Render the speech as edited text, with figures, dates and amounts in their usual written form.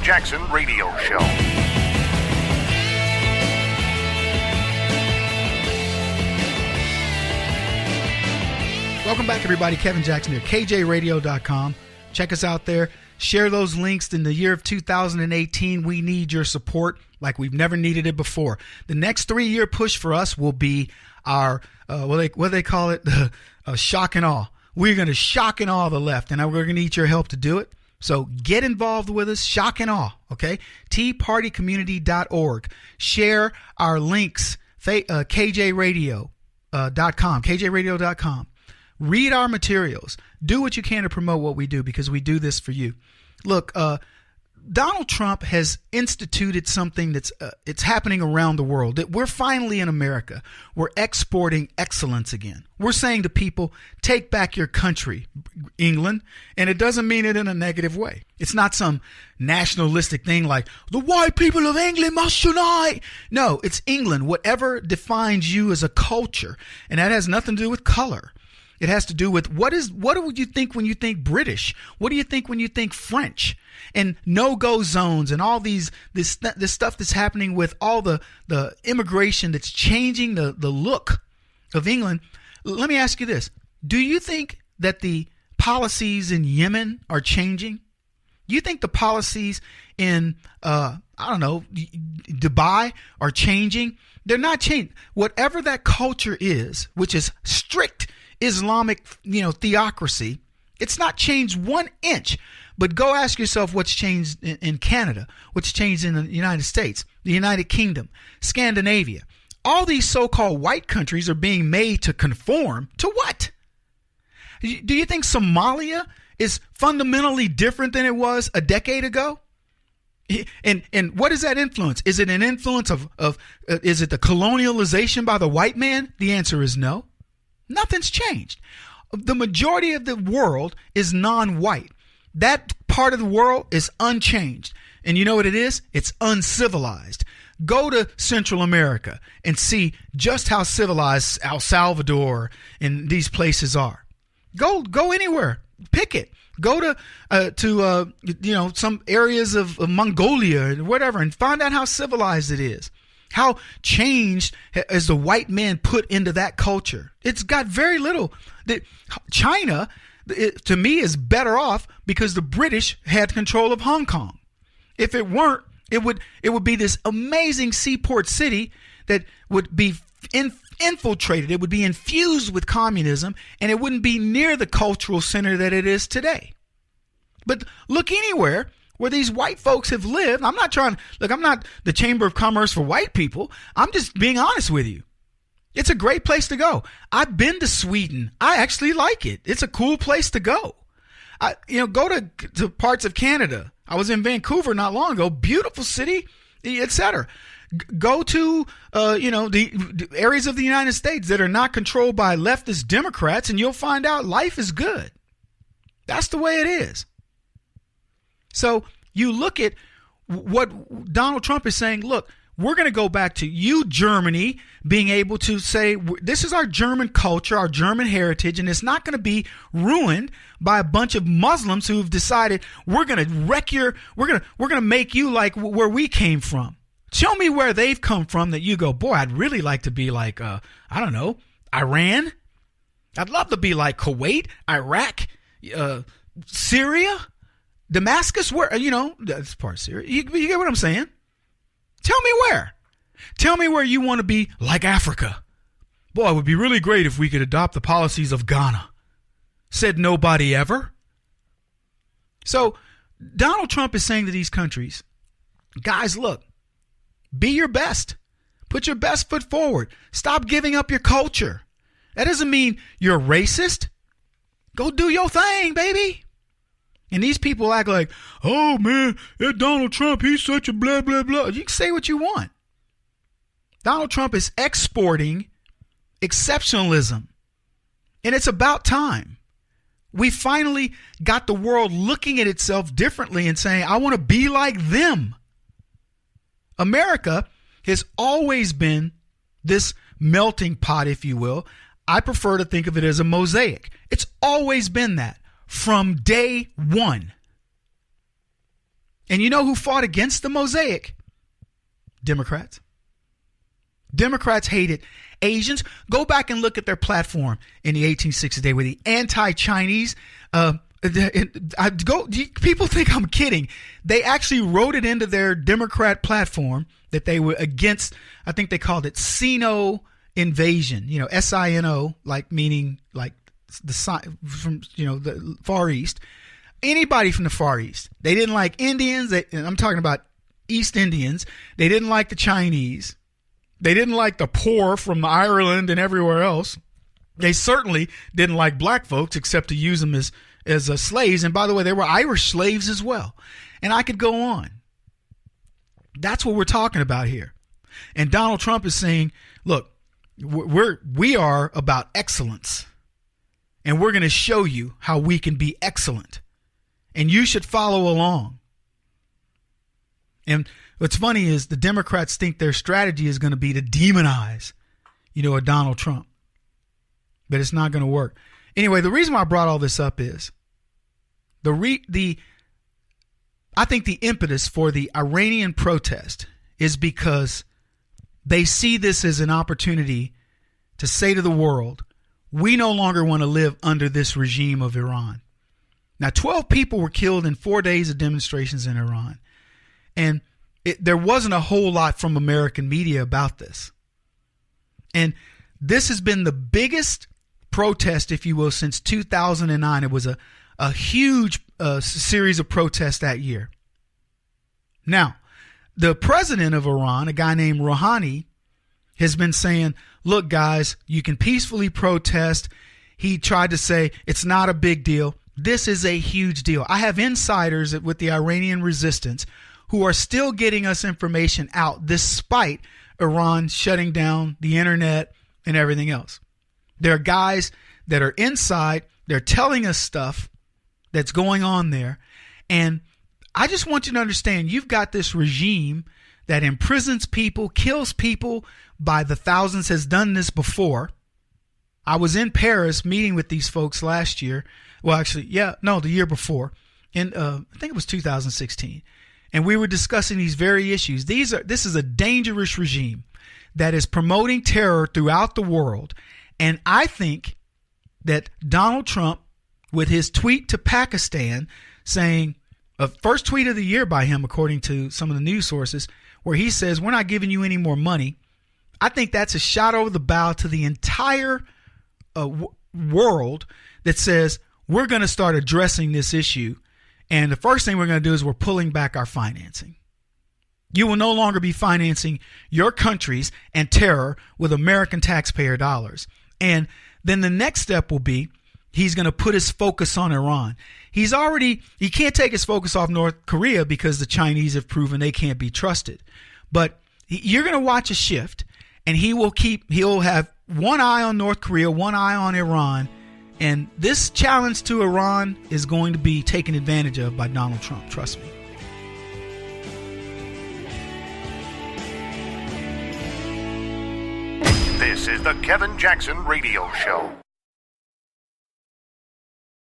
Jackson Radio Show. Welcome back, everybody. Kevin Jackson here, KJRadio.com. Check us out there. Share those links. In the year of 2018, we need your support like we've never needed it before. The next 3-year push for us will be our, what do they call it? Shock and awe. We're going to shock and awe the left, and we're going to need your help to do it. So get involved with us, shock and awe, okay? teapartycommunity.org. Share our links, KJRadio.com, KJRadio.com. Read our materials. Do what you can to promote what we do, because we do this for you. Look, Donald Trump has instituted something that's it's happening around the world. That we're finally in America. We're exporting excellence again. We're saying to people, take back your country, England. And it doesn't mean it in a negative way. It's not some nationalistic thing like the white people of England must unite. No, it's England. Whatever defines you as a culture. And that has nothing to do with color. It has to do with what would you think when you think British? What do you think when you think French? And no-go zones and all this stuff that's happening with all the immigration that's changing the look of England. Let me ask you this. Do you think that the policies in Yemen are changing? Do you think the policies in, Dubai are changing? They're not changing. Whatever that culture is, which is strict Islamic, theocracy, it's not changed 1 inch. But go ask yourself what's changed in Canada, what's changed in the United States, the United Kingdom, Scandinavia. All these so-called white countries are being made to conform to what? Do you think Somalia is fundamentally different than it was a decade ago? And what is that influence? Is it an influence of is it the colonialization by the white man? The answer is no. Nothing's changed. The majority of the world is non-white. That part of the world is unchanged. And you know what it is? It's uncivilized. Go to Central America and see just how civilized El Salvador and these places are. Go anywhere. Pick it. Go to some areas of Mongolia or whatever and find out how civilized it is. How changed is the white man put into that culture? It's got very little. China, to me, is better off because the British had control of Hong Kong. If it weren't, it would be this amazing seaport city that would be infiltrated. It would be infused with communism, and it wouldn't be near the cultural center that it is today. But look anywhere where these white folks have lived. I'm not the Chamber of Commerce for white people. I'm just being honest with you. It's a great place to go. I've been to Sweden. I actually like it. It's a cool place to go. Go to parts of Canada. I was in Vancouver not long ago. Beautiful city, etc. Go to the areas of the United States that are not controlled by leftist Democrats, and you'll find out life is good. That's the way it is. So you look at what Donald Trump is saying. Look, we're going to go back to you, Germany, being able to say this is our German culture, our German heritage, and it's not going to be ruined by a bunch of Muslims who have decided we're going to we're going to make you like where we came from. Show me where they've come from that you go, boy, I'd really like to be like, Iran. I'd love to be like Kuwait, Iraq, Syria, Damascus, where, that's part of Syria. You get what I'm saying? Tell me where. Tell me where you want to be like Africa. Boy, it would be really great if we could adopt the policies of Ghana. Said nobody ever. So Donald Trump is saying to these countries, guys, look, be your best. Put your best foot forward. Stop giving up your culture. That doesn't mean you're racist. Go do your thing, baby. And these people act like, oh, man, that Donald Trump, he's such a blah, blah, blah. You can say what you want. Donald Trump is exporting exceptionalism. And it's about time. We finally got the world looking at itself differently and saying, I want to be like them. America has always been this melting pot, if you will. I prefer to think of it as a mosaic. It's always been that from day one. And you know who fought against the mosaic? Democrats. Democrats hated Asians. Go back and look at their platform in the 1860s. They were the anti-Chinese. People think I'm kidding. They actually wrote it into their Democrat platform that they were against, I think they called it Sino invasion, SINO, like meaning like from, the Far East. Anybody from the Far East. They didn't like Indians. And I'm talking about East Indians. They didn't like the Chinese. They didn't like the poor from Ireland and everywhere else. They certainly didn't like black folks except to use them as slaves. And by the way, they were Irish slaves as well. And I could go on. That's what we're talking about here. And Donald Trump is saying, look, we are about excellence. And we're going to show you how we can be excellent. And you should follow along. And what's funny is the Democrats think their strategy is going to be to demonize, a Donald Trump. But it's not going to work. Anyway, the reason why I brought all this up is I think the impetus for the Iranian protest is because they see this as an opportunity to say to the world, we no longer want to live under this regime of Iran. Now, 12 people were killed in 4 days of demonstrations in Iran. And there wasn't a whole lot from American media about this. And this has been the biggest protest, if you will, since 2009. It was a huge series of protests that year. Now, the president of Iran, a guy named Rouhani, has been saying, look, guys, you can peacefully protest. He tried to say it's not a big deal. This is a huge deal. I have insiders with the Iranian resistance who are still getting us information out despite Iran shutting down the internet and everything else. There are guys that are inside. They're telling us stuff that's going on there. And I just want you to understand, you've got this regime that imprisons people, kills people by the thousands, has done this before. I was in Paris meeting with these folks last year. Well, actually, the year before. I think it was 2016. And we were discussing these very issues. This is a dangerous regime that is promoting terror throughout the world. And I think that Donald Trump, with his tweet to Pakistan saying, first tweet of the year by him, according to some of the news sources, where he says, we're not giving you any more money. I think that's a shot over the bow to the entire world that says we're going to start addressing this issue. And the first thing we're going to do is we're pulling back our financing. You will no longer be financing your countries and terror with American taxpayer dollars. And then the next step will be he's going to put his focus on Iran. He can't take his focus off North Korea because the Chinese have proven they can't be trusted. But you're going to watch a shift, and he'll have one eye on North Korea, one eye on Iran. And this challenge to Iran is going to be taken advantage of by Donald Trump. Trust me. This is the Kevin Jackson Radio Show.